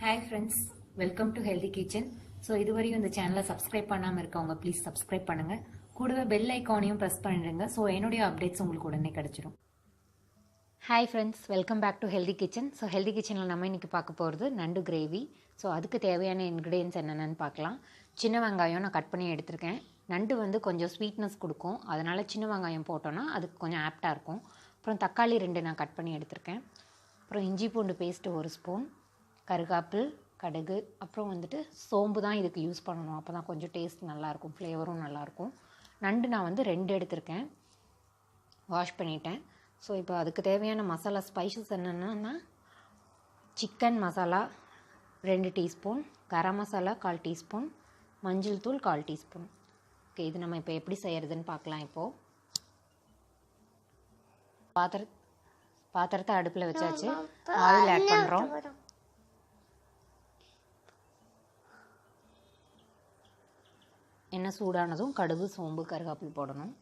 Hi friends, welcome to healthy kitchen. So இதுவரையும் இந்த சேனலை சப்ஸ்கிரைப் பண்ணாமல் இருக்கவங்க ப்ளீஸ் சப்ஸ்கிரைப் பண்ணுங்கள். கூடவே பெல் ஐக்கானையும் ப்ரெஸ் பண்ணிடுங்க. ஸோ என்னுடைய அப்டேட்ஸ் உங்களுக்கு உடனே கிடச்சிடும். Hi friends, welcome back to healthy kitchen. So healthy கிச்சனில் நம்ம இன்றைக்கி பார்க்க போகிறது நண்டு கிரேவி. ஸோ அதுக்கு தேவையான இன்க்ரீடியன்ஸ் என்னென்னு பார்க்கலாம். சின்ன வெங்காயம் நான் கட் பண்ணி எடுத்திருக்கேன். நண்டு வந்து கொஞ்சம் ஸ்வீட்னஸ் கொடுக்கும், அதனால் சின்ன வெங்காயம் போட்டோன்னா அதுக்கு கொஞ்சம் ஆப்டாக இருக்கும். அப்புறம் தக்காளி 2 நான் கட் பண்ணி எடுத்திருக்கேன். அப்புறம் இஞ்சி பூண்டு பேஸ்ட்டு 1 ஸ்பூன், கருகாப்பில், கடுகு, அப்புறம் வந்துட்டு சோம்பு தான் இதுக்கு யூஸ் பண்ணணும். அப்போ தான் கொஞ்சம் டேஸ்ட் நல்லாயிருக்கும், ஃப்ளேவரும் நல்லாயிருக்கும். நண்டு நான் வந்து 2 எடுத்திருக்கேன், வாஷ் பண்ணிட்டேன். ஸோ இப்போ அதுக்கு தேவையான மசாலா ஸ்பைசஸ் என்னென்னா, chicken masala 2 teaspoon, garam masala 1/4 teaspoon, மஞ்சள் தூள் 1/4 டீஸ்பூன். ஓகே, இது நம்ம இப்போ எப்படி செய்கிறதுன்னு பார்க்கலாம். இப்போது பாத்திரத்தை அடுப்பில் வச்சாச்சு. ஆயில் ஆட் பண்ணுறோம். எண்ணெய் சூடானதும் கடுகு, சோம்பு, கருகாப்பில் போடணும்.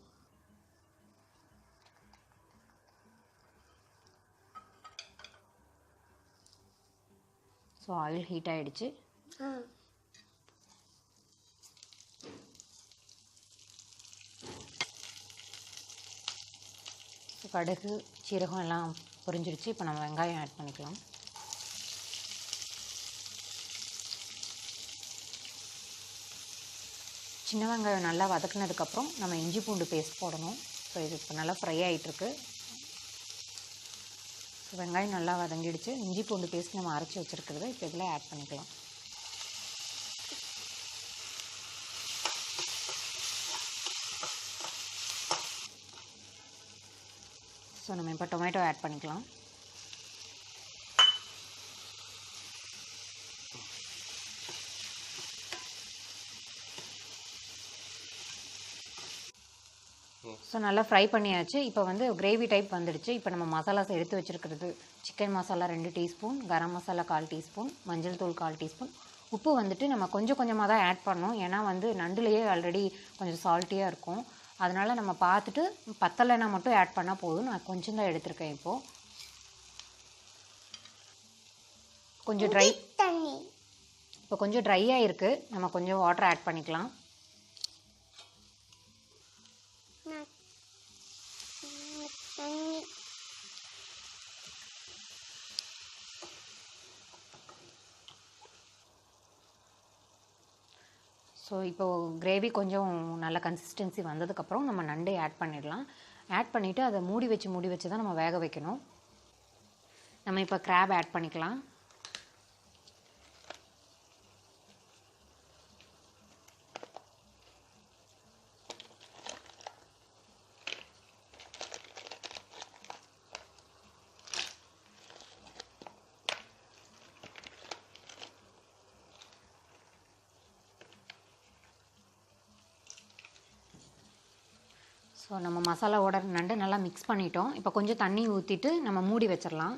ஸோ ஆயில் ஹீட் ஆகிடுச்சு. ஸோ கடுகு, சீரகம் எல்லாம் பொரிஞ்சிருச்சு. இப்போ நம்ம வெங்காயம் ஆட் பண்ணிக்கலாம். சின்ன வெங்காயம் நல்லா வதக்குனதுக்கப்புறம் நம்ம இஞ்சி பூண்டு பேஸ்ட் போடணும். ஸோ இது இப்போ நல்லா ஃப்ரை ஆகிட்டுருக்கு. ஸோ வெங்காயம் நல்லா வதங்கிடுச்சு. இஞ்சி பூண்டு பேஸ்ட் நம்ம அரைச்சி வச்சுருக்கிறத இப்போ இதில் ஆட் பண்ணிக்கலாம். ஸோ நம்ம இப்போ டொமேட்டோ ஆட் பண்ணிக்கலாம். ஸோ நல்லா ஃப்ரை பண்ணியாச்சு. இப்போ வந்து கிரேவி டைப் வந்துடுச்சு. இப்போ நம்ம மசாலாஸ் எடுத்து வச்சுருக்கிறது, chicken masala 2 teaspoon, garam masala 1/4 teaspoon, மஞ்சள் தூள் 1/4 டீஸ்பூன். உப்பு வந்துட்டு நம்ம கொஞ்சம் கொஞ்சமாக தான் ஆட் பண்ணோம், ஏன்னா வந்து நண்டுலேயே ஆல்ரெடி கொஞ்சம் சால்ட்டியாக இருக்கும். அதனால் நம்ம பார்த்துட்டு பத்தலைன்னா மட்டும் ஆட் பண்ணால் போதும். நான் கொஞ்சம் தான் எடுத்திருக்கேன். இப்போது கொஞ்சம் ட்ரை, இப்போ கொஞ்சம் ட்ரையாக இருக்குது. நம்ம கொஞ்சம் வாட்டர் ஆட் பண்ணிக்கலாம். ஸோ இப்போது கிரேவி கொஞ்சம் நல்ல கன்சிஸ்டன்சி வந்ததுக்கப்புறம் நம்ம நண்டை ஆட் பண்ணிடலாம். ஆட் பண்ணிவிட்டு அதை மூடி வச்சு தான் நம்ம வேக வைக்கணும். நம்ம இப்போ கிராப் ஆட் பண்ணிக்கலாம். ஸோ நம்ம மசாலாவோட நண்டு நல்லா மிக்ஸ் பண்ணிட்டோம். இப்போ கொஞ்சம் தண்ணி ஊற்றிட்டு நம்ம மூடி வச்சிடலாம்.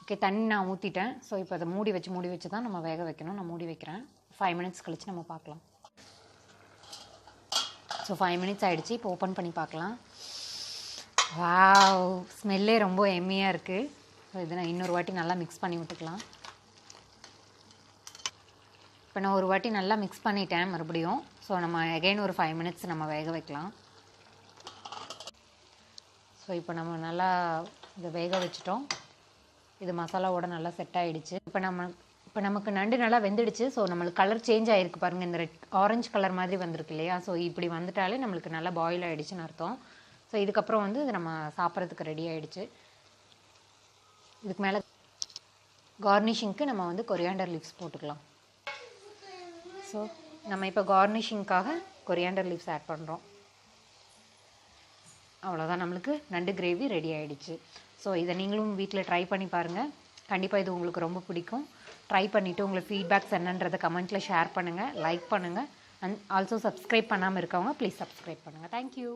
ஓகே, தண்ணி நான் ஊற்றிட்டேன். ஸோ இப்போ அதை மூடி வச்சு தான் நம்ம வேக வைக்கணும். நான் மூடி வைக்கிறேன். 5 மினிட்ஸ் கழித்து நம்ம பார்க்கலாம். ஸோ 5 மினிட்ஸ் ஆகிடுச்சு. இப்போ ஓப்பன் பண்ணி பார்க்கலாம். வாவ், ஸ்மெல்லே ரொம்ப எம்மியாக இருக்குது. ஸோ இதை நான் இன்னொரு வாட்டி நல்லா மிக்ஸ் பண்ணி விட்டுக்கலாம். இப்போ நான் ஒரு வாட்டி நல்லா மிக்ஸ் பண்ணிட்டேன் மறுபடியும். ஸோ நம்ம அகைன் ஒரு 5 மினிட்ஸ் நம்ம வேக வைக்கலாம். ஸோ இப்போ நம்ம நல்லா இதை வேக வச்சிட்டோம். இது மசாலாவோட நல்லா செட் ஆகிடுச்சு. இப்போ நமக்கு நண்டு நல்லா வெந்துடுச்சு. ஸோ நம்மளுக்கு கலர் சேஞ்ச் ஆகிருக்கு பாருங்கள். இந்த ரெட் ஆரஞ்சு கலர் மாதிரி வந்திருக்கு இல்லையா? ஸோ இப்படி வந்துட்டாலே நம்மளுக்கு நல்லா பாயில் ஆகிடுச்சுன்னு அர்த்தம். ஸோ இதுக்கப்புறம் வந்து இது நம்ம சாப்பிட்றதுக்கு ரெடி ஆகிடுச்சு. இதுக்கு மேலே கார்னிஷிங்க்கு நம்ம வந்து கொரியாண்டர் லீவ்ஸ் போட்டுக்கலாம். ஸோ நம்ம இப்போ கார்னிஷிங்காக கொரியாண்டர் லீவ்ஸ் ஆட் பண்ணுறோம். அவ்வளோதான், நம்மளுக்கு நண்டு கிரேவி ரெடி ஆகிடுச்சு. ஸோ இதை நீங்களும் வீட்டில் ட்ரை பண்ணி பாருங்கள். கண்டிப்பாக இது உங்களுக்கு ரொம்ப பிடிக்கும். ட்ரை பண்ணிவிட்டு உங்களுக்கு ஃபீட்பேக்ஸ் என்னன்றதை கமெண்ட்டில் ஷேர் பண்ணுங்கள், லைக் பண்ணுங்கள். அண்ட் ஆல்சோ சப்ஸ்கிரைப் பண்ணாமல் இருக்கவங்க ப்ளீஸ் சப்ஸ்கிரைப் பண்ணுங்கள். தேங்க்யூ.